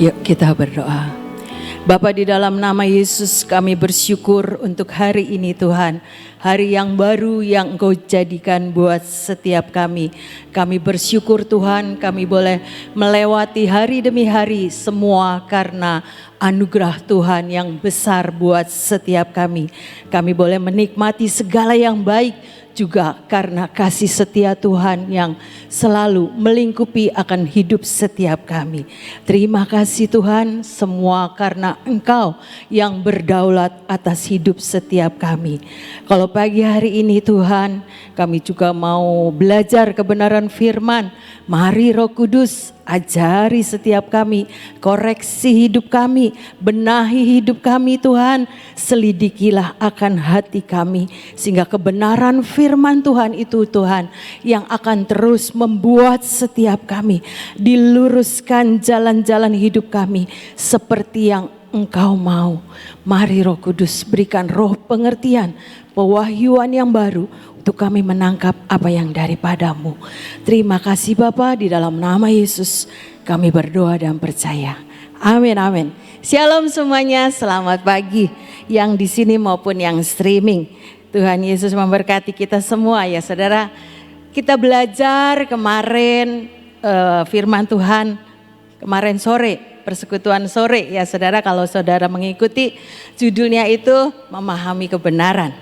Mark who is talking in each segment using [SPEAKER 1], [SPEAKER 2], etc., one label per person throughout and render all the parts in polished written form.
[SPEAKER 1] Yuk kita berdoa. Bapa, di dalam nama Yesus kami bersyukur untuk hari ini Tuhan. Hari yang baru yang Engkau jadikan buat setiap kami. Kami bersyukur Tuhan, kami boleh melewati hari demi hari semua karena anugerah Tuhan yang besar buat setiap kami. Kami boleh menikmati segala yang baik juga karena kasih setia Tuhan yang selalu melingkupi akan hidup setiap kami. Terima kasih Tuhan, semua karena Engkau yang berdaulat atas hidup setiap kami. Kalau pagi hari ini Tuhan, kami juga mau belajar kebenaran firman. Mari Roh Kudus ajari setiap kami, koreksi hidup kami, benahi hidup kami Tuhan. Selidikilah akan hati kami sehingga kebenaran firman Tuhan itu Tuhan yang akan terus membuat setiap kami diluruskan jalan-jalan hidup kami seperti yang Engkau mau. Mari Roh Kudus berikan roh pengertian, pewahyuan yang baru untuk kami menangkap apa yang daripadamu. Terima kasih Bapa, di dalam nama Yesus kami berdoa dan percaya. Amin, amin. Shalom semuanya, selamat pagi yang di sini maupun yang streaming. Tuhan Yesus memberkati kita semua ya saudara. Kita belajar kemarin firman Tuhan kemarin sore, persekutuan sore ya saudara. Kalau saudara mengikuti, judulnya itu memahami kebenaran.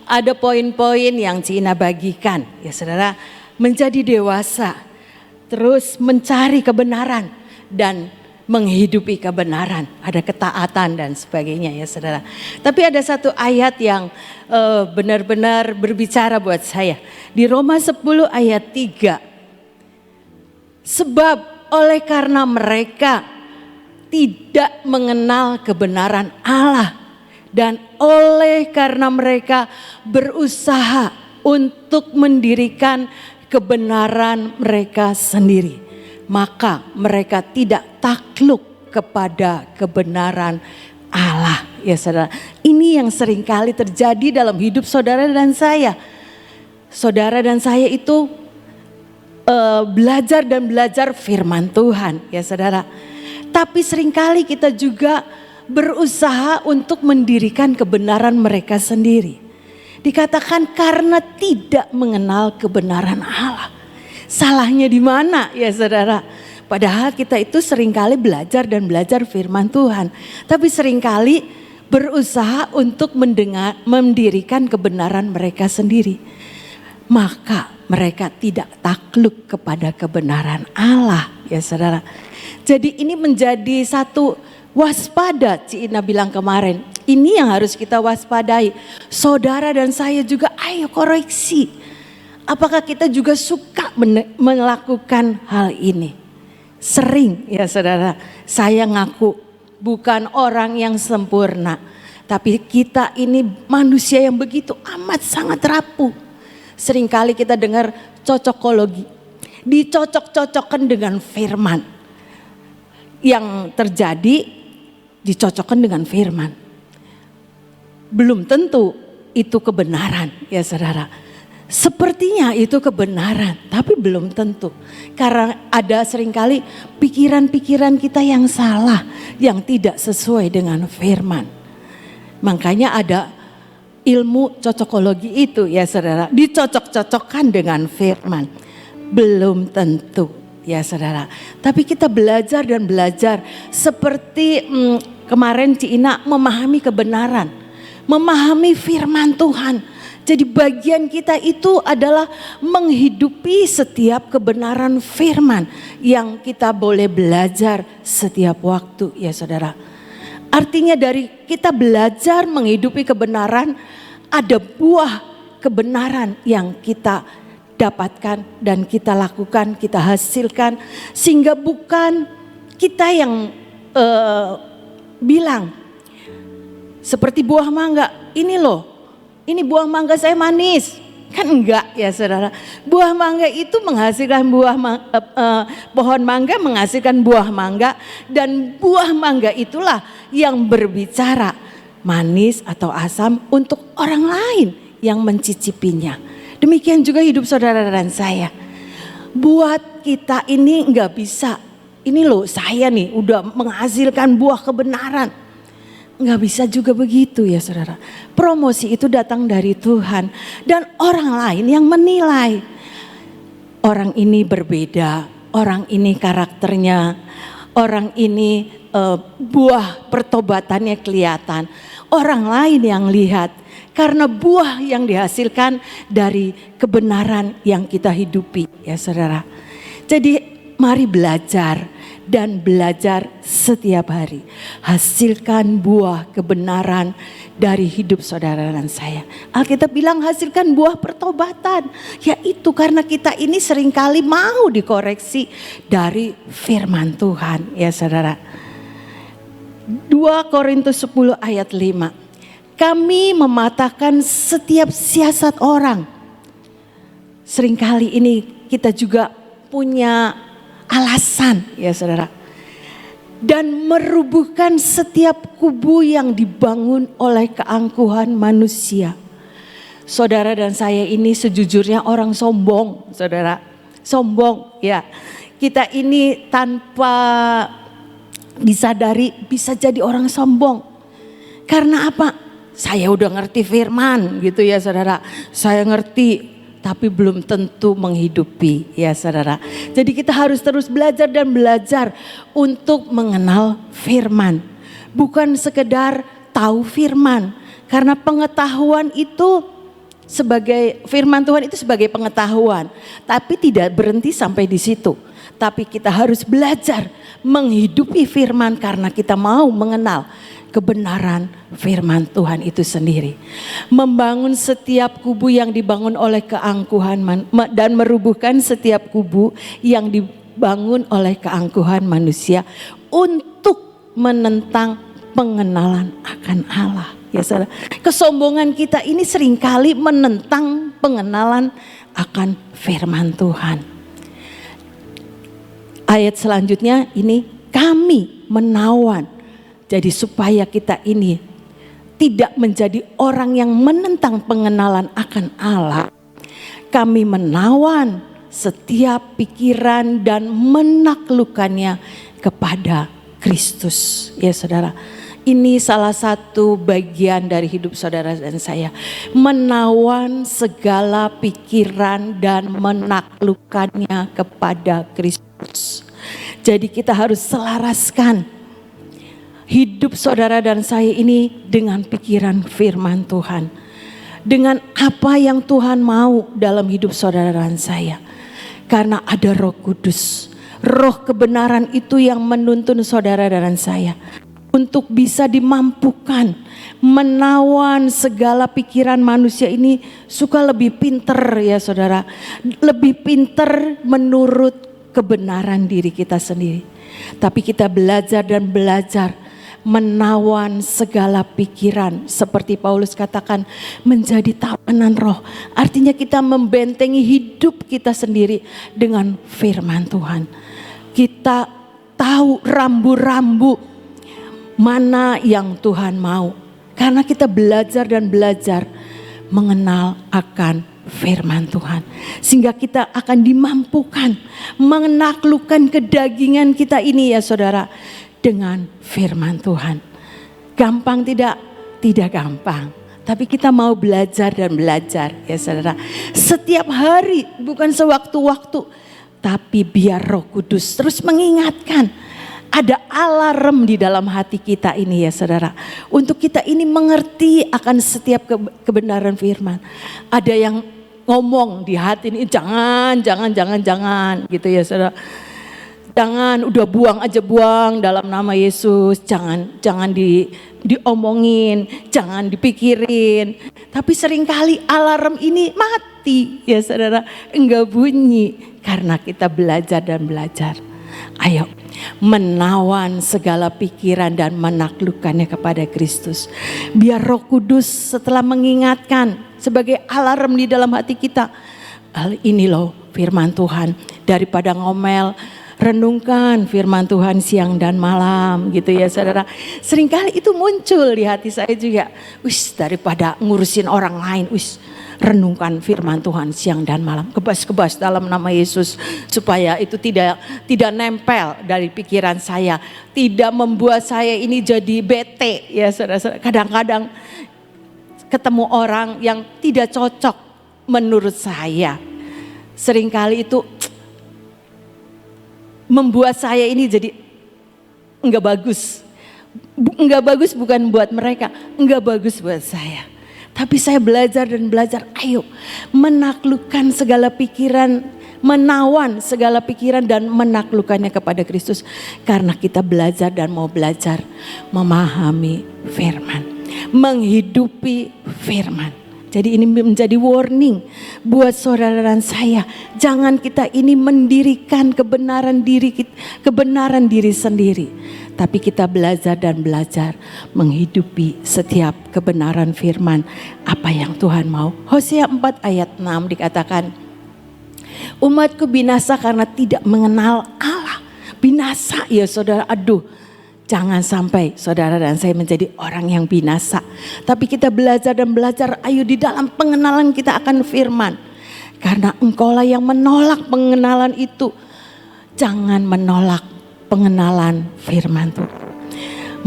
[SPEAKER 1] Ada poin-poin yang Cina bagikan ya saudara, menjadi dewasa, terus mencari kebenaran dan menghidupi kebenaran, ada ketaatan dan sebagainya ya saudara. Tapi ada satu ayat yang benar-benar berbicara buat saya. Di Roma 10 ayat 3. Sebab oleh karena mereka tidak mengenal kebenaran Allah, dan oleh karena mereka berusaha untuk mendirikan kebenaran mereka sendiri, maka mereka tidak takluk kepada kebenaran Allah. Ya saudara, ini yang seringkali terjadi dalam hidup saudara dan saya. Saudara dan saya itu belajar dan belajar firman Tuhan ya saudara. Tapi seringkali kita juga berusaha untuk mendirikan kebenaran mereka sendiri. Dikatakan karena tidak mengenal kebenaran Allah. Salahnya di mana ya saudara? Padahal kita itu seringkali belajar dan belajar firman Tuhan. Tapi seringkali berusaha untuk mendirikan kebenaran mereka sendiri. Maka mereka tidak takluk kepada kebenaran Allah ya saudara. Jadi ini menjadi satu waspada, Cina bilang kemarin. Ini yang harus kita waspadai. Saudara dan saya juga ayo koreksi. Apakah kita juga suka melakukan hal ini? Sering ya saudara, saya ngaku bukan orang yang sempurna. Tapi kita ini manusia yang begitu amat sangat rapuh. Seringkali kita dengar cocokologi. Dicocok-cocokkan dengan firman. Yang terjadi dicocokkan dengan firman. Belum tentu itu kebenaran ya saudara. Sepertinya itu kebenaran tapi belum tentu. Karena ada seringkali pikiran-pikiran kita yang salah, yang tidak sesuai dengan firman. Makanya ada ilmu cocokologi itu ya saudara. Dicocok-cocokkan dengan firman. Belum tentu ya saudara. Tapi kita belajar dan belajar seperti kemarin Cina memahami kebenaran, memahami firman Tuhan. Jadi bagian kita itu adalah menghidupi setiap kebenaran firman yang kita boleh belajar setiap waktu ya saudara. Artinya dari kita belajar menghidupi kebenaran, ada buah kebenaran yang kita dapatkan dan kita lakukan, kita hasilkan. Sehingga bukan kita yang bilang seperti buah mangga, ini loh, ini buah mangga saya manis. Kan enggak ya saudara. Buah mangga itu menghasilkan pohon mangga menghasilkan buah mangga. Dan buah mangga itulah yang berbicara manis atau asam untuk orang lain yang mencicipinya. Demikian juga hidup saudara dan saya. Buat kita ini enggak bisa ini loh saya nih udah menghasilkan buah kebenaran. Nggak bisa juga begitu ya saudara. Promosi itu datang dari Tuhan. Dan orang lain yang menilai. Orang ini berbeda, orang ini karakternya, orang ini buah pertobatannya kelihatan. Orang lain yang lihat. Karena buah yang dihasilkan dari kebenaran yang kita hidupi ya saudara. Jadi mari belajar. Dan belajar setiap hari. Hasilkan buah kebenaran dari hidup saudara dan saya. Alkitab bilang hasilkan buah pertobatan. Yaitu karena kita ini seringkali mau dikoreksi dari firman Tuhan. Ya saudara. 2 Korintus 10 ayat 5. Kami mematahkan setiap siasat orang. Seringkali ini kita juga punya alasan ya saudara. Dan merubuhkan setiap kubu yang dibangun oleh keangkuhan manusia. Saudara dan saya ini sejujurnya orang sombong saudara. Sombong ya. Kita ini tanpa disadari bisa jadi orang sombong. Karena apa? Saya udah ngerti firman gitu ya saudara. Saya ngerti. Tapi belum tentu menghidupi ya saudara. Jadi kita harus terus belajar dan belajar untuk mengenal firman. Bukan sekedar tahu firman. Karena pengetahuan itu sebagai firman Tuhan itu sebagai pengetahuan. Tapi tidak berhenti sampai di situ. Tapi kita harus belajar menghidupi firman karena kita mau mengenal kebenaran firman Tuhan itu sendiri. Membangun setiap kubu yang dibangun oleh keangkuhan dan merubuhkan setiap kubu yang dibangun oleh keangkuhan manusia untuk menentang pengenalan akan Allah. Ya saudara, kesombongan kita ini seringkali menentang pengenalan akan firman Tuhan. Ayat selanjutnya ini kami menawan. Jadi supaya kita ini tidak menjadi orang yang menentang pengenalan akan Allah. Kami menawan setiap pikiran dan menaklukkannya kepada Kristus. Ya saudara, ini salah satu bagian dari hidup saudara dan saya. Menawan segala pikiran dan menaklukkannya kepada Kristus. Jadi kita harus selaraskan hidup saudara dan saya ini dengan pikiran firman Tuhan. Dengan apa yang Tuhan mau dalam hidup saudara dan saya. Karena ada Roh Kudus. Roh kebenaran itu yang menuntun saudara dan saya. Untuk bisa dimampukan menawan segala pikiran manusia ini suka lebih pinter ya saudara. Lebih pinter menurut kebenaran diri kita sendiri. Tapi kita belajar dan belajar menawan segala pikiran, seperti Paulus katakan, menjadi tawanan roh. Artinya kita membentengi hidup kita sendiri dengan firman Tuhan. Kita tahu rambu-rambu mana yang Tuhan mau, karena kita belajar dan belajar mengenal akan firman Tuhan. Sehingga kita akan dimampukan menaklukkan kedagingan kita ini ya saudara, dengan firman Tuhan. Gampang tidak? Tidak gampang. Tapi kita mau belajar dan belajar ya saudara. Setiap hari, bukan sewaktu-waktu. Tapi biar Roh Kudus terus mengingatkan. Ada alarm di dalam hati kita ini ya saudara. Untuk kita ini mengerti akan setiap kebenaran firman. Ada yang ngomong di hati ini, jangan gitu ya saudara. Jangan, udah buang aja, buang dalam nama Yesus. Jangan diomongin, jangan dipikirin. Tapi seringkali alarm ini mati ya saudara, enggak bunyi karena kita belajar dan belajar. Ayo menawan segala pikiran dan menaklukkannya kepada Kristus. Biar Roh Kudus setelah mengingatkan sebagai alarm di dalam hati kita. Ini loh firman Tuhan, daripada ngomel. Renungkan firman Tuhan siang dan malam gitu ya saudara. Seringkali itu muncul di hati saya juga. Daripada ngurusin orang lain, renungkan firman Tuhan siang dan malam. Kebas-kebas dalam nama Yesus. Supaya itu tidak nempel dari pikiran saya. Tidak membuat saya ini jadi bete. Ya saudara-saudara, kadang-kadang ketemu orang yang tidak cocok menurut saya. Seringkali itu membuat saya ini jadi enggak bagus. Enggak bagus bukan buat mereka, enggak bagus buat saya. Tapi saya belajar dan belajar, ayo menaklukkan segala pikiran, menawan segala pikiran dan menaklukkannya kepada Kristus. Karena kita belajar dan mau belajar memahami firman, menghidupi firman. Jadi ini menjadi warning buat saudara dan saya. Jangan kita ini mendirikan kebenaran diri sendiri. Tapi kita belajar dan belajar menghidupi setiap kebenaran firman apa yang Tuhan mau. Hosea 4 ayat 6 dikatakan, umatku binasa karena tidak mengenal Allah. Binasa ya saudara, aduh. Jangan sampai saudara dan saya menjadi orang yang binasa. Tapi kita belajar dan belajar, ayo di dalam pengenalan kita akan firman. Karena engkaulah yang menolak pengenalan itu. Jangan menolak pengenalan firman Tuhan.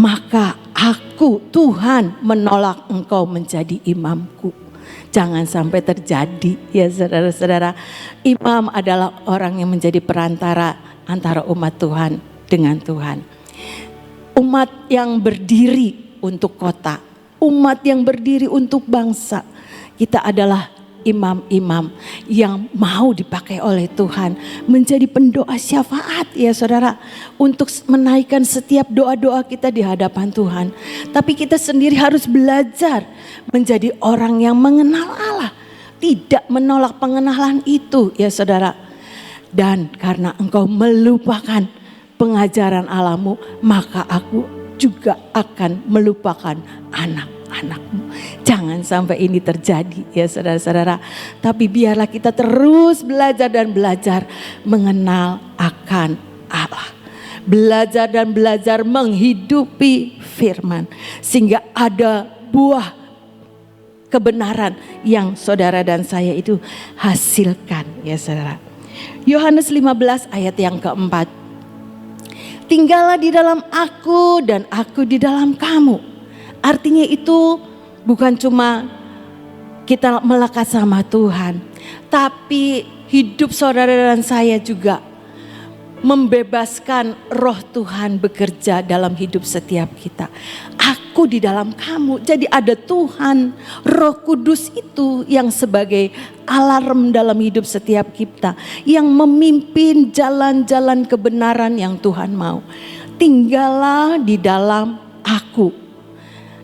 [SPEAKER 1] Maka aku, Tuhan, menolak engkau menjadi imamku. Jangan sampai terjadi ya saudara-saudara. Imam adalah orang yang menjadi perantara antara umat Tuhan dengan Tuhan. Umat yang berdiri untuk kota, umat yang berdiri untuk bangsa. Kita adalah imam-imam yang mau dipakai oleh Tuhan menjadi pendoa syafaat ya saudara, untuk menaikkan setiap doa-doa kita di hadapan Tuhan. Tapi kita sendiri harus belajar menjadi orang yang mengenal Allah, tidak menolak pengenalan itu ya saudara. Dan karena engkau melupakan pengajaran Allahmu, maka aku juga akan melupakan anak-anakmu. Jangan sampai ini terjadi ya saudara-saudara. Tapi biarlah kita terus belajar dan belajar mengenal akan Allah. Belajar dan belajar menghidupi firman. Sehingga ada buah kebenaran yang saudara dan saya itu hasilkan ya saudara. Yohanes 15 ayat yang keempat. Tinggallah di dalam aku dan aku di dalam kamu. Artinya itu bukan cuma kita melekat sama Tuhan. Tapi hidup saudara dan saya juga membebaskan roh Tuhan bekerja dalam hidup setiap kita. Aku di dalam kamu. Jadi ada Tuhan, Roh Kudus itu yang sebagai alarm dalam hidup setiap kita. Yang memimpin jalan-jalan kebenaran yang Tuhan mau. Tinggallah di dalam aku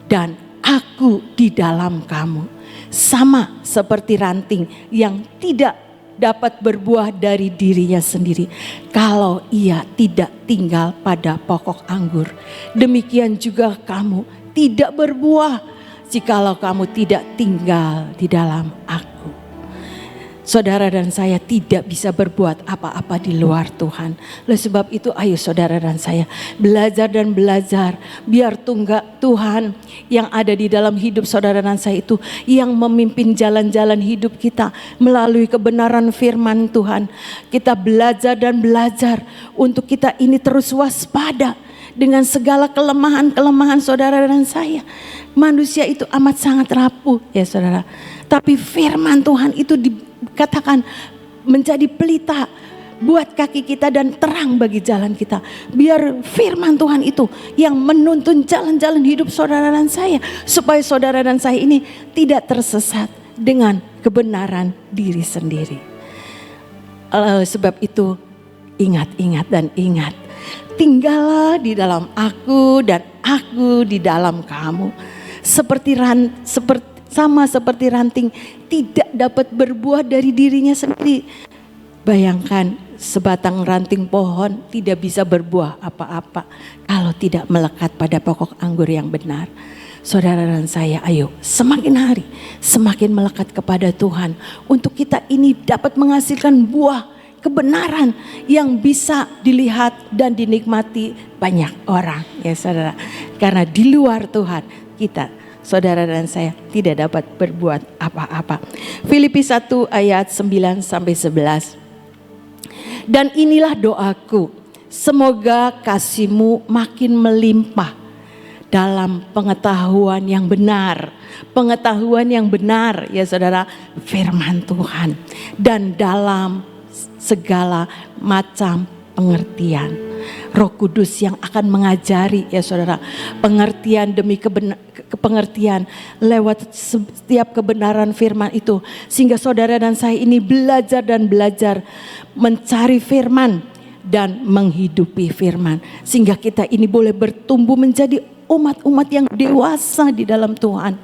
[SPEAKER 1] dan aku di dalam kamu. Sama seperti ranting yang tidak dapat berbuah dari dirinya sendiri kalau ia tidak tinggal pada pokok anggur. Demikian juga kamu tidak berbuah jikalau kamu tidak tinggal di dalam aku. Saudara dan saya tidak bisa berbuat apa-apa di luar Tuhan. Oleh sebab itu ayo saudara dan saya belajar dan belajar. Biar Tuhan yang ada di dalam hidup saudara dan saya itu yang memimpin jalan-jalan hidup kita melalui kebenaran firman Tuhan. Kita belajar dan belajar untuk kita ini terus waspada dengan segala kelemahan-kelemahan saudara dan saya. Manusia itu amat sangat rapuh ya saudara. Tapi firman Tuhan itu dikatakan menjadi pelita buat kaki kita dan terang bagi jalan kita. Biar firman Tuhan itu yang menuntun jalan-jalan hidup saudara dan saya. Supaya saudara dan saya ini tidak tersesat dengan kebenaran diri sendiri. Sebab itu ingat-ingat dan ingat. Tinggallah di dalam aku dan aku di dalam kamu. Sama seperti ranting tidak dapat berbuah dari dirinya sendiri. Bayangkan sebatang ranting pohon tidak bisa berbuah apa-apa kalau tidak melekat pada pokok anggur yang benar. Saudara dan saya, ayo semakin hari semakin melekat kepada Tuhan untuk kita ini dapat menghasilkan buah kebenaran yang bisa dilihat dan dinikmati banyak orang ya saudara. Karena di luar Tuhan kita saudara dan saya tidak dapat berbuat apa-apa. Filipi 1 ayat 9 sampai 11. Dan inilah doaku, semoga kasih-Mu makin melimpah dalam pengetahuan yang benar. Pengetahuan yang benar ya saudara, firman Tuhan. Dan dalam segala macam pengertian. Roh Kudus yang akan mengajari ya saudara, pengertian demi pengertian lewat setiap kebenaran firman itu. Sehingga saudara dan saya ini belajar dan belajar mencari firman dan menghidupi firman. Sehingga kita ini boleh bertumbuh menjadi umat-umat yang dewasa di dalam Tuhan.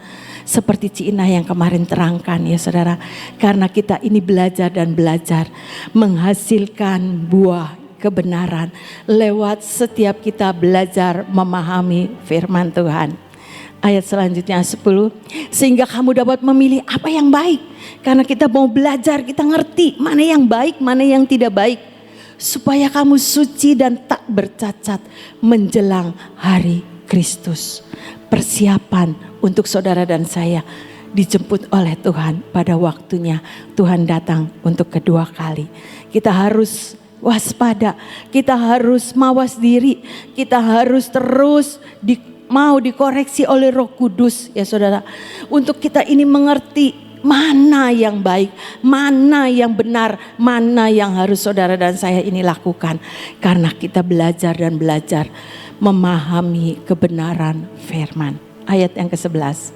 [SPEAKER 1] Seperti Ci Inah yang kemarin terangkan ya saudara. Karena kita ini belajar dan belajar menghasilkan buah kebenaran lewat setiap kita belajar memahami firman Tuhan. Ayat selanjutnya 10, sehingga kamu dapat memilih apa yang baik. Karena kita mau belajar, kita ngerti mana yang baik, mana yang tidak baik. Supaya kamu suci dan tak bercacat menjelang hari Kristus. Persiapan untuk saudara dan saya dijemput oleh Tuhan pada waktunya. Tuhan datang untuk kedua kali. Kita harus waspada, kita harus mawas diri, kita harus terus mau dikoreksi oleh Roh Kudus ya saudara. Untuk kita ini mengerti mana yang baik, mana yang benar, mana yang harus saudara dan saya ini lakukan. Karena kita belajar dan belajar memahami kebenaran firman. Ayat yang ke-11.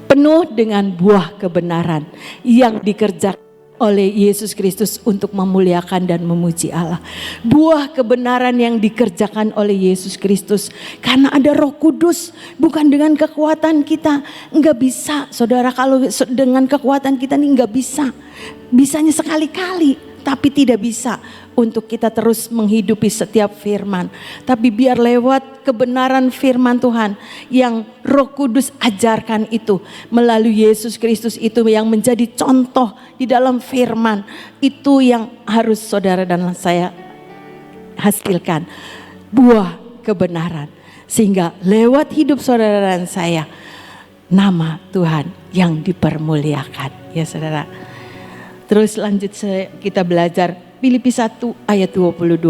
[SPEAKER 1] Penuh dengan buah kebenaran yang dikerjakan oleh Yesus Kristus untuk memuliakan dan memuji Allah. Buah kebenaran yang dikerjakan oleh Yesus Kristus karena ada Roh Kudus, bukan dengan kekuatan kita. Enggak bisa saudara, kalau dengan kekuatan kita ini enggak bisa. Bisanya sekali-kali, tapi tidak bisa untuk kita terus menghidupi setiap firman. Tapi biar lewat kebenaran firman Tuhan yang Roh Kudus ajarkan itu melalui Yesus Kristus itu yang menjadi contoh di dalam firman. Itu yang harus saudara dan saya hasilkan. Buah kebenaran. Sehingga lewat hidup saudara dan saya, nama Tuhan yang dipermuliakan. Ya saudara. Terus lanjut kita belajar Filipi 1 ayat 22.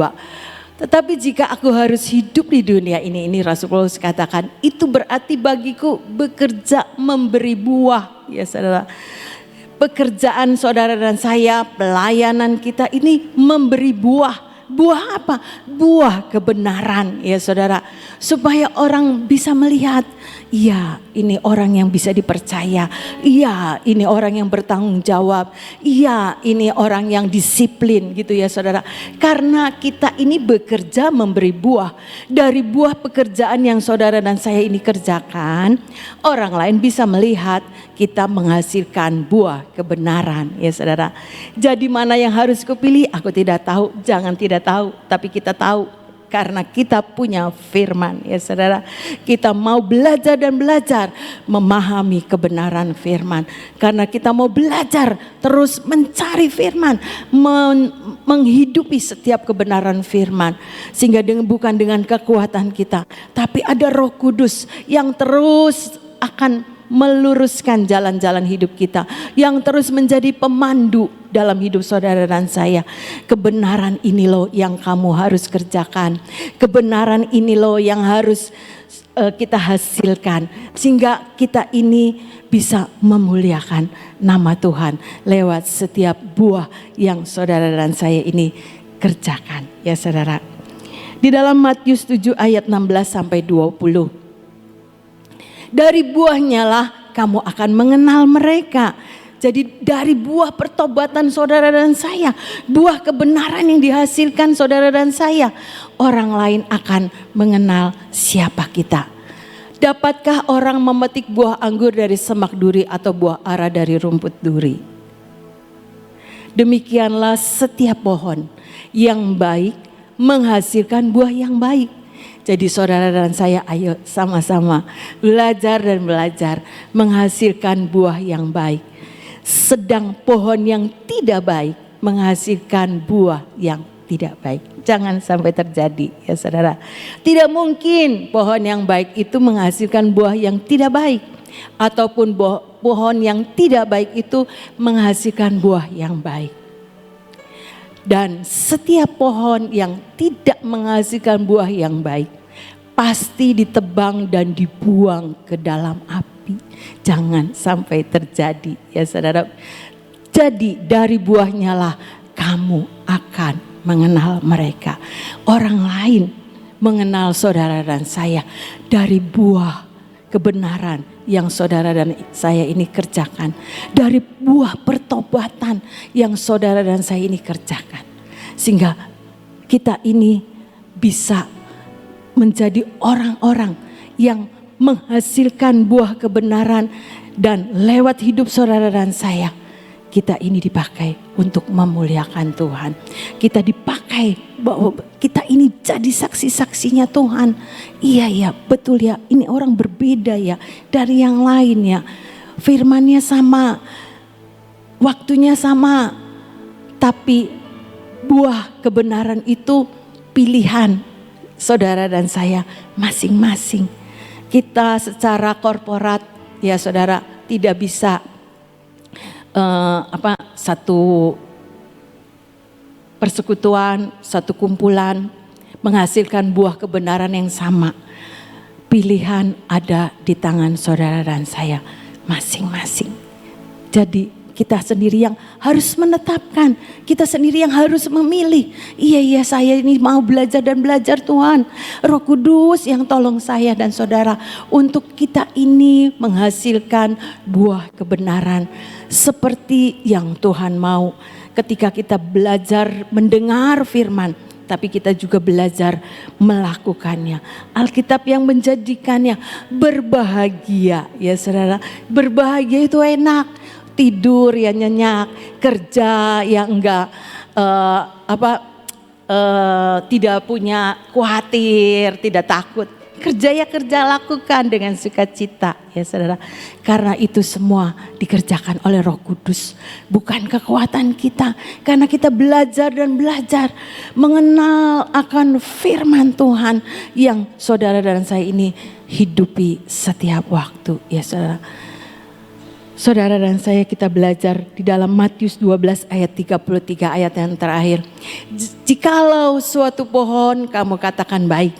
[SPEAKER 1] Tetapi jika aku harus hidup di dunia ini Rasul Paulus katakan, itu berarti bagiku bekerja memberi buah. Ya saudara, pekerjaan saudara dan saya, pelayanan kita ini memberi buah. Buah apa? Buah kebenaran ya saudara. Supaya orang bisa melihat, iya ini orang yang bisa dipercaya. Iya ini orang yang bertanggung jawab. Iya ini orang yang disiplin gitu ya saudara. Karena kita ini bekerja memberi buah. Dari buah pekerjaan yang saudara dan saya ini kerjakan, orang lain bisa melihat kita menghasilkan buah kebenaran ya saudara. Jadi mana yang harus kupilih? Aku tidak tahu, jangan tidak tahu, tapi kita tahu karena kita punya firman ya saudara. Kita mau belajar dan belajar memahami kebenaran firman. Karena kita mau belajar terus mencari firman, menghidupi setiap kebenaran firman. Sehingga bukan dengan kekuatan kita, tapi ada Roh Kudus yang terus akan meluruskan jalan-jalan hidup kita, yang terus menjadi pemandu dalam hidup saudara dan saya. Kebenaran ini loh yang kamu harus kerjakan. Kebenaran ini loh yang harus kita hasilkan. Sehingga kita ini bisa memuliakan nama Tuhan lewat setiap buah yang saudara dan saya ini kerjakan. Ya saudara. Di dalam Matius 7 ayat 16 sampai 20. Dari buahnya lah kamu akan mengenal mereka. Jadi dari buah pertobatan saudara dan saya, buah kebenaran yang dihasilkan saudara dan saya, orang lain akan mengenal siapa kita. Dapatkah orang memetik buah anggur dari semak duri atau buah ara dari rumput duri? Demikianlah setiap pohon yang baik menghasilkan buah yang baik. Jadi saudara dan saya ayo sama-sama belajar dan belajar menghasilkan buah yang baik. Sedang pohon yang tidak baik menghasilkan buah yang tidak baik. Jangan sampai terjadi ya saudara. Tidak mungkin pohon yang baik itu menghasilkan buah yang tidak baik. Ataupun pohon yang tidak baik itu menghasilkan buah yang baik. Dan setiap pohon yang tidak menghasilkan buah yang baik pasti ditebang dan dibuang ke dalam api. Jangan sampai terjadi ya saudara. Jadi dari buahnya lah kamu akan mengenal mereka. Orang lain mengenal saudara dan saya dari buah kebenaran yang saudara dan saya ini kerjakan. Dari buah pertobatan yang saudara dan saya ini kerjakan. Sehingga kita ini bisa menjadi orang-orang yang menghasilkan buah kebenaran. Dan lewat hidup saudara dan saya, kita ini dipakai untuk memuliakan Tuhan. Kita dipakai bahwa kita ini jadi saksi-saksinya Tuhan. Iya ya, betul ya, ini orang berbeda ya dari yang lain ya. Firman-Nya sama, waktunya sama, tapi buah kebenaran itu pilihan saudara dan saya masing-masing. Kita secara korporat ya saudara tidak bisa satu persekutuan, satu kumpulan menghasilkan buah kebenaran yang sama. Pilihan ada di tangan saudara dan saya masing-masing. Jadi kita sendiri yang harus menetapkan, kita sendiri yang harus memilih. Iya saya ini mau belajar dan belajar Tuhan. Roh Kudus yang tolong saya dan saudara untuk kita ini menghasilkan buah kebenaran seperti yang Tuhan mau. Ketika kita belajar mendengar firman, tapi kita juga belajar melakukannya. Alkitab yang menjadikannya berbahagia ya saudara. Berbahagia itu enak. Tidur ya nyenyak, kerja ya enggak tidak punya khawatir, tidak takut. Kerja ya kerja, lakukan dengan sukacita ya saudara. Karena itu semua dikerjakan oleh Roh Kudus, bukan kekuatan kita. Karena kita belajar dan belajar mengenal akan firman Tuhan yang saudara dan saya ini hidupi setiap waktu ya saudara. Saudara dan saya kita belajar di dalam Matius 12 ayat 33 ayat yang terakhir. Jikalau suatu pohon kamu katakan baik,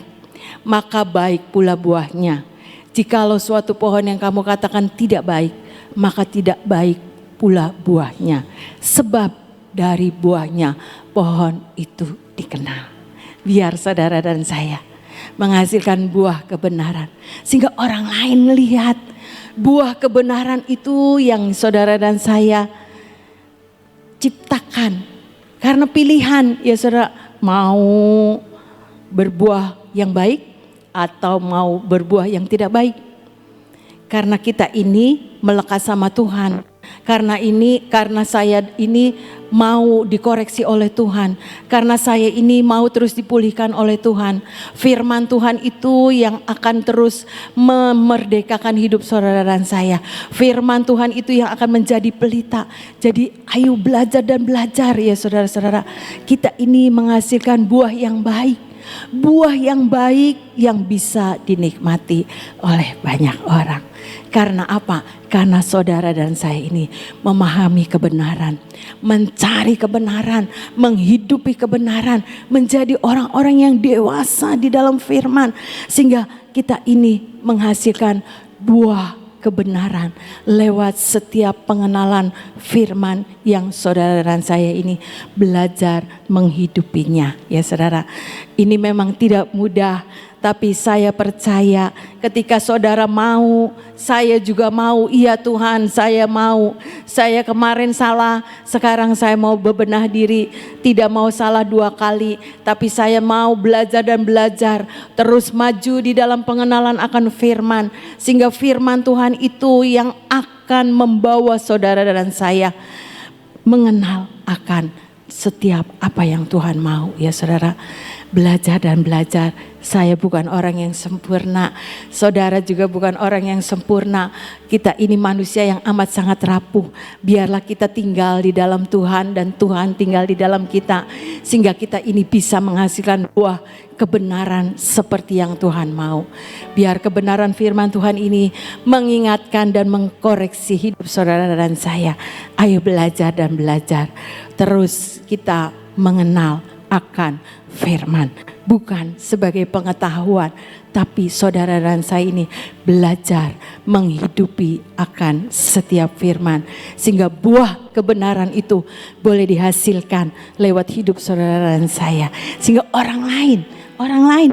[SPEAKER 1] maka baik pula buahnya. Jikalau suatu pohon yang kamu katakan tidak baik, maka tidak baik pula buahnya. Sebab dari buahnya pohon itu dikenal. Biar saudara dan saya menghasilkan buah kebenaran. Sehingga orang lain melihat buah kebenaran itu yang saudara dan saya ciptakan. Karena pilihan ya saudara, mau berbuah yang baik atau mau berbuah yang tidak baik. Karena kita ini melekat sama Tuhan. Karena saya ini mau dikoreksi oleh Tuhan. Karena saya ini mau terus dipulihkan oleh Tuhan. Firman Tuhan itu yang akan terus memerdekakan hidup saudara dan saya. Firman Tuhan itu yang akan menjadi pelita. Jadi ayo belajar dan belajar ya saudara-saudara. Kita ini menghasilkan buah yang baik. Buah yang baik yang bisa dinikmati oleh banyak orang. Karena apa? Karena saudara dan saya ini memahami kebenaran, mencari kebenaran, menghidupi kebenaran, menjadi orang-orang yang dewasa di dalam firman. Sehingga kita ini menghasilkan buah kebenaran lewat setiap pengenalan firman yang saudara dan saya ini belajar menghidupinya. Ya saudara, ini memang tidak mudah. Tapi saya percaya ketika saudara mau, saya juga mau. Iya Tuhan, saya mau. Saya kemarin salah, sekarang saya mau bebenah diri. Tidak mau salah 2 kali, tapi saya mau belajar dan belajar. Terus maju di dalam pengenalan akan firman. Sehingga firman Tuhan itu yang akan membawa saudara dan saya mengenal akan setiap apa yang Tuhan mau. Ya saudara, belajar dan belajar Saya bukan orang yang sempurna, saudara juga bukan orang yang sempurna. Kita ini manusia yang amat sangat rapuh. Biarlah kita tinggal di dalam Tuhan dan Tuhan tinggal di dalam kita, sehingga kita ini bisa menghasilkan buah kebenaran seperti yang Tuhan mau. Biar kebenaran firman Tuhan ini mengingatkan dan mengkoreksi hidup saudara dan saya. Ayo belajar dan belajar. Terus kita mengenal akan firman, bukan sebagai pengetahuan, tapi saudara dan saya ini belajar menghidupi akan setiap firman, sehingga buah kebenaran itu boleh dihasilkan lewat hidup saudara dan saya, sehingga orang lain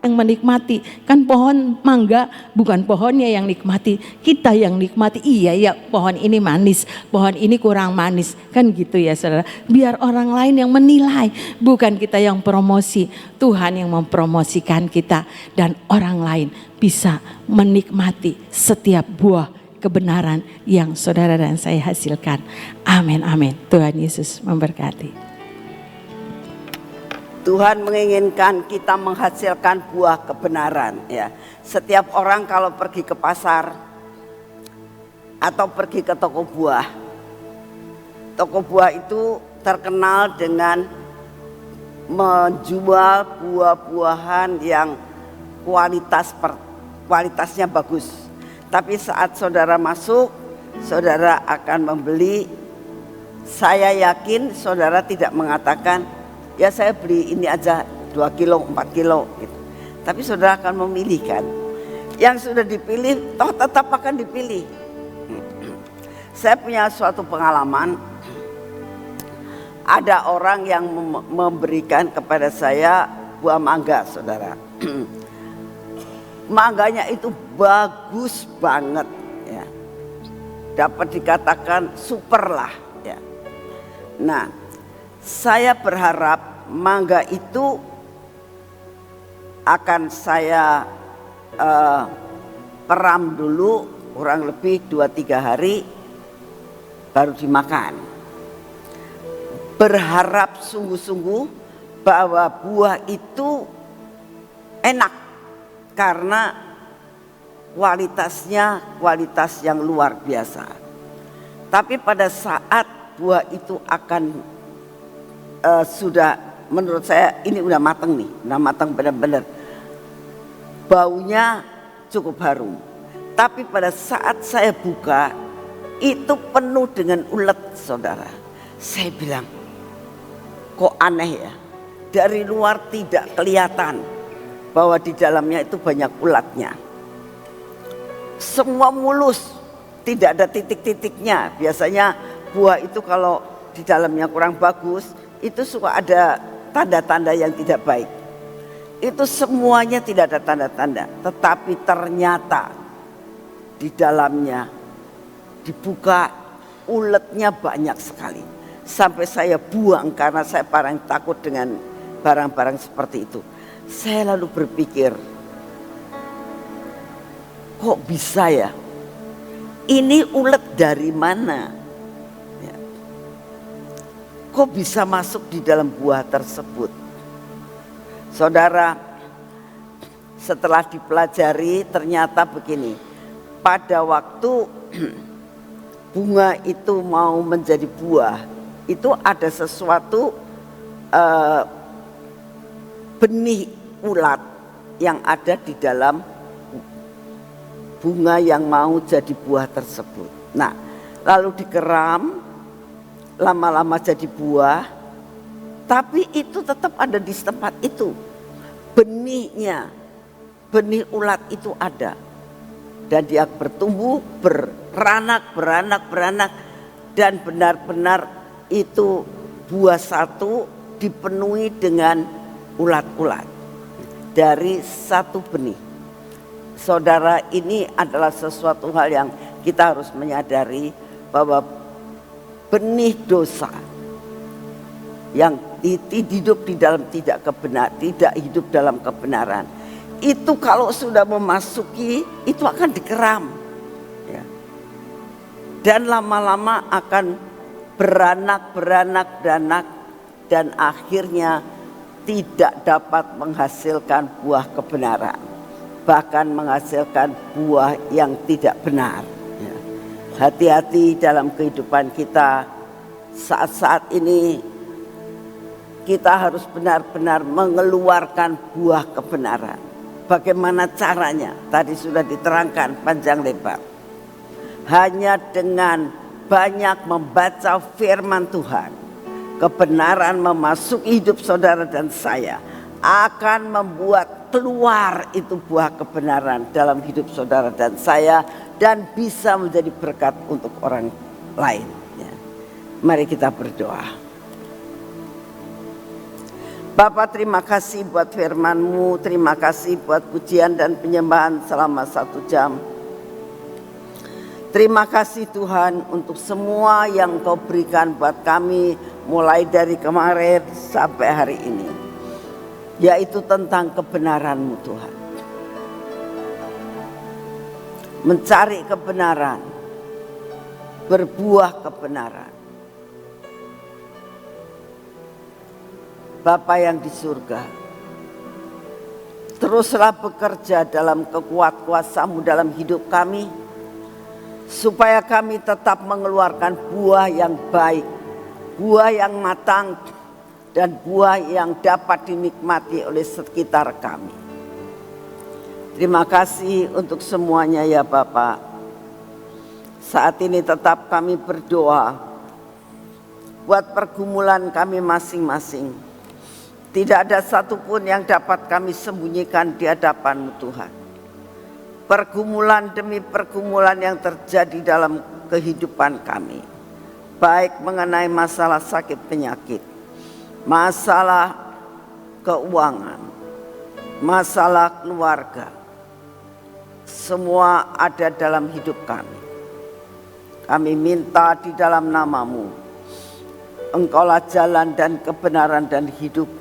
[SPEAKER 1] yang menikmati. Kan pohon mangga bukan pohonnya yang nikmati, kita yang nikmati. Iya ya, pohon ini manis, pohon ini kurang manis, kan gitu ya saudara. Biar orang lain yang menilai, bukan kita yang promosi. Tuhan yang mempromosikan kita, dan orang lain bisa menikmati setiap buah kebenaran yang saudara dan saya hasilkan. Amin, amin. Tuhan Yesus memberkati.
[SPEAKER 2] Tuhan menginginkan kita menghasilkan buah kebenaran, ya. Setiap orang kalau pergi ke pasar atau pergi ke toko buah itu terkenal dengan menjual buah-buahan yang kualitasnya bagus. Tapi saat saudara masuk, saudara akan membeli. Saya yakin saudara tidak mengatakan, ya saya beli ini aja 2 kilo, 4 kilo gitu. Tapi saudara akan memilih kan. Yang sudah dipilih toh tetap akan dipilih. Saya punya suatu pengalaman. Ada orang yang memberikan kepada saya buah mangga, saudara. Mangganya itu bagus banget ya. Dapat dikatakan super lah ya. Nah, saya berharap mangga itu akan saya peram dulu kurang lebih 2-3 hari baru dimakan. Berharap sungguh-sungguh bahwa buah itu enak karena kualitasnya kualitas yang luar biasa. Tapi pada saat buah itu akan sudah, menurut saya ini udah matang nih, udah matang benar-benar. Baunya cukup harum. Tapi pada saat saya buka itu penuh dengan ulet, saudara. Saya bilang, kok aneh ya? Dari luar tidak kelihatan bahwa di dalamnya itu banyak ulatnya. Semua mulus, tidak ada titik-titiknya. Biasanya buah itu kalau di dalamnya kurang bagus, itu suka ada tanda-tanda yang tidak baik. Itu semuanya tidak ada tanda-tanda. Tetapi ternyata di dalamnya dibuka, uletnya banyak sekali. Sampai saya buang karena saya paling takut dengan barang-barang seperti itu. Saya lalu berpikir, kok bisa ya? Ini ulet dari mana? Kok bisa masuk di dalam buah tersebut? Saudara, setelah dipelajari ternyata begini. Pada waktu bunga itu mau menjadi buah, itu ada sesuatu benih ulat yang ada di dalam bunga yang mau jadi buah tersebut. Nah, lalu dikeram, lama-lama jadi buah, tapi itu tetap ada di tempat itu. Benihnya, benih ulat itu ada. Dan dia bertumbuh, beranak, dan benar-benar itu buah satu dipenuhi dengan ulat-ulat dari satu benih. Saudara, ini adalah sesuatu hal yang kita harus menyadari bahwa benih dosa yang hidup di dalam tidak hidup dalam kebenaran, itu kalau sudah memasuki itu akan dikeram ya. Dan lama-lama akan beranak dan akhirnya tidak dapat menghasilkan buah kebenaran, bahkan menghasilkan buah yang tidak benar. Ya. Hati-hati dalam kehidupan kita saat-saat ini. Kita harus benar-benar mengeluarkan buah kebenaran. Bagaimana caranya? Tadi sudah diterangkan panjang lebar. Hanya dengan banyak membaca firman Tuhan, kebenaran memasuki hidup saudara dan saya akan membuat keluar itu buah kebenaran dalam hidup saudara dan saya, dan bisa menjadi berkat untuk orang lain. Ya. Mari kita berdoa. Bapak, terima kasih buat firman-Mu, terima kasih buat pujian dan penyembahan selama 1 jam. Terima kasih Tuhan untuk semua yang Kau berikan buat kami mulai dari kemarin sampai hari ini, yaitu tentang kebenaran-Mu Tuhan. Mencari kebenaran, berbuah kebenaran. Bapa yang di surga, teruslah bekerja dalam kekuat-kuasa-Mu dalam hidup kami, supaya kami tetap mengeluarkan buah yang baik, buah yang matang, dan buah yang dapat dinikmati oleh sekitar kami. Terima kasih untuk semuanya ya Bapa. Saat ini tetap kami berdoa buat pergumulan kami masing-masing. Tidak ada satupun yang dapat kami sembunyikan di hadapan-Mu Tuhan. Pergumulan demi pergumulan yang terjadi dalam kehidupan kami, baik mengenai masalah sakit penyakit, masalah keuangan, masalah keluarga, semua ada dalam hidup kami. Kami minta di dalam nama-Mu, Engkaulah jalan dan kebenaran dan hidup.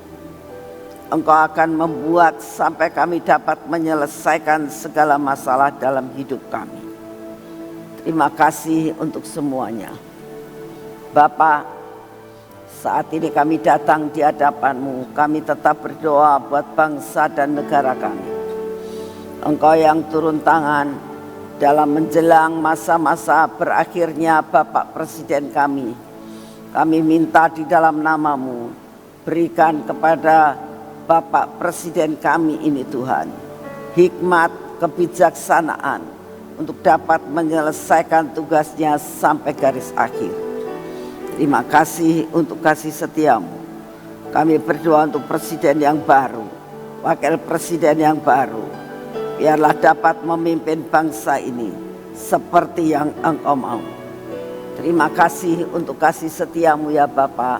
[SPEAKER 2] Engkau akan membuat sampai kami dapat menyelesaikan segala masalah dalam hidup kami. Terima kasih untuk semuanya. Bapa, saat ini kami datang di hadapan-Mu. Kami tetap berdoa buat bangsa dan negara kami. Engkau yang turun tangan dalam menjelang masa-masa berakhirnya Bapak Presiden kami. Kami minta di dalam nama-Mu, berikan kepada Bapak Presiden kami ini Tuhan, hikmat, kebijaksanaan untuk dapat menyelesaikan tugasnya sampai garis akhir. Terima kasih untuk kasih setia-Mu. Kami berdoa untuk presiden yang baru, wakil presiden yang baru. Biarlah dapat memimpin bangsa ini seperti yang Engkau mau. Terima kasih untuk kasih setia-Mu ya Bapa.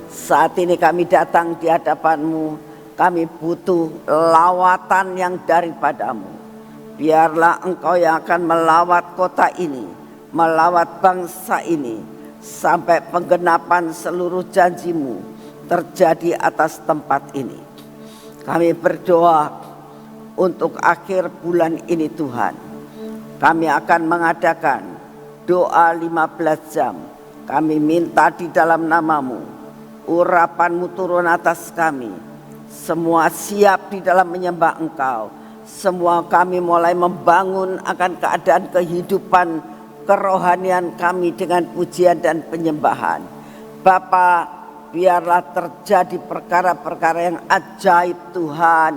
[SPEAKER 2] Saat ini kami datang di hadapan-Mu. Kami butuh lawatan yang daripada-Mu. Biarlah Engkau yang akan melawat kota ini, melawat bangsa ini, sampai penggenapan seluruh janji-Mu terjadi atas tempat ini. Kami berdoa untuk akhir bulan ini Tuhan. Kami akan mengadakan doa 15 jam. Kami minta di dalam nama-Mu, urapan-Mu turun atas kami. Semua siap di dalam menyembah Engkau. Semua kami mulai membangun akan keadaan kehidupan kerohanian kami dengan pujian dan penyembahan. Bapa, biarlah terjadi perkara-perkara yang ajaib Tuhan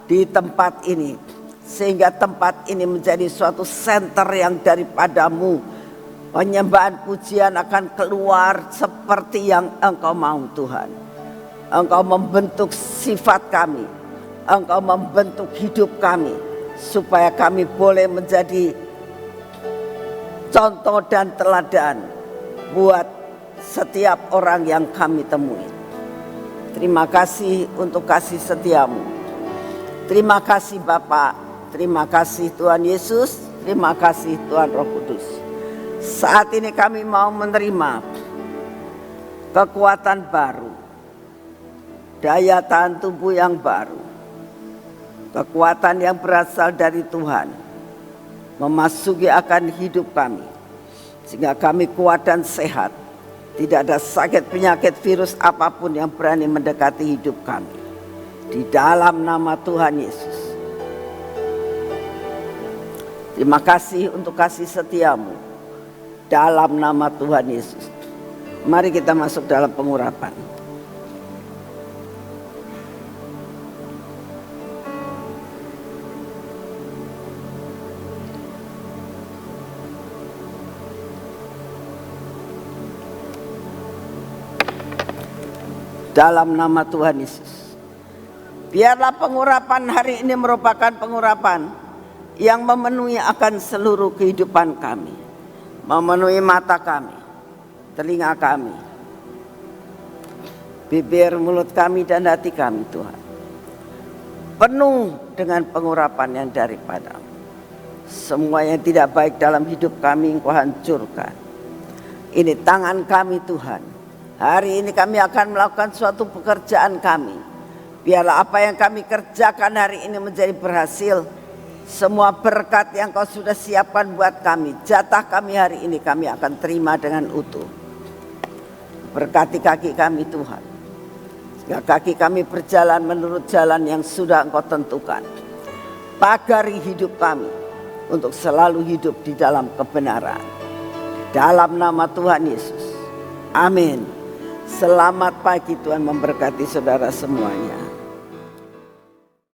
[SPEAKER 2] di tempat ini. Sehingga tempat ini menjadi suatu center yang daripada-Mu. Penyembahan pujian akan keluar seperti yang Engkau mau Tuhan. Engkau membentuk sifat kami, Engkau membentuk hidup kami, supaya kami boleh menjadi contoh dan teladan buat setiap orang yang kami temui. Terima kasih untuk kasih setia-Mu. Terima kasih Bapa, terima kasih Tuhan Yesus, terima kasih Tuhan Roh Kudus. Saat ini kami mau menerima kekuatan baru, daya tahan tubuh yang baru, kekuatan yang berasal dari Tuhan memasuki akan hidup kami, sehingga kami kuat dan sehat. Tidak ada sakit penyakit virus apapun yang berani mendekati hidup kami. Di dalam nama Tuhan Yesus. Terima kasih untuk kasih setiamu. Dalam nama Tuhan Yesus. Mari kita masuk dalam pengurapan. Dalam nama Tuhan Yesus. Biarlah pengurapan hari ini merupakan pengurapan yang memenuhi akan seluruh kehidupan kami. Memenuhi mata kami, telinga kami, bibir, mulut kami dan hati kami Tuhan. Penuh dengan pengurapan yang daripada-Mu. Semua yang tidak baik dalam hidup kami Engkau hancurkan. Ini tangan kami Tuhan. Hari ini kami akan melakukan suatu pekerjaan kami. Biarlah apa yang kami kerjakan hari ini menjadi berhasil. Semua berkat yang Kau sudah siapkan buat kami, jatah kami hari ini kami akan terima dengan utuh. Berkati kaki kami Tuhan. Sehingga kaki kami berjalan menurut jalan yang sudah Engkau tentukan. Pagari hidup kami untuk selalu hidup di dalam kebenaran. Dalam nama Tuhan Yesus. Amin. Selamat pagi, Tuhan memberkati saudara semuanya.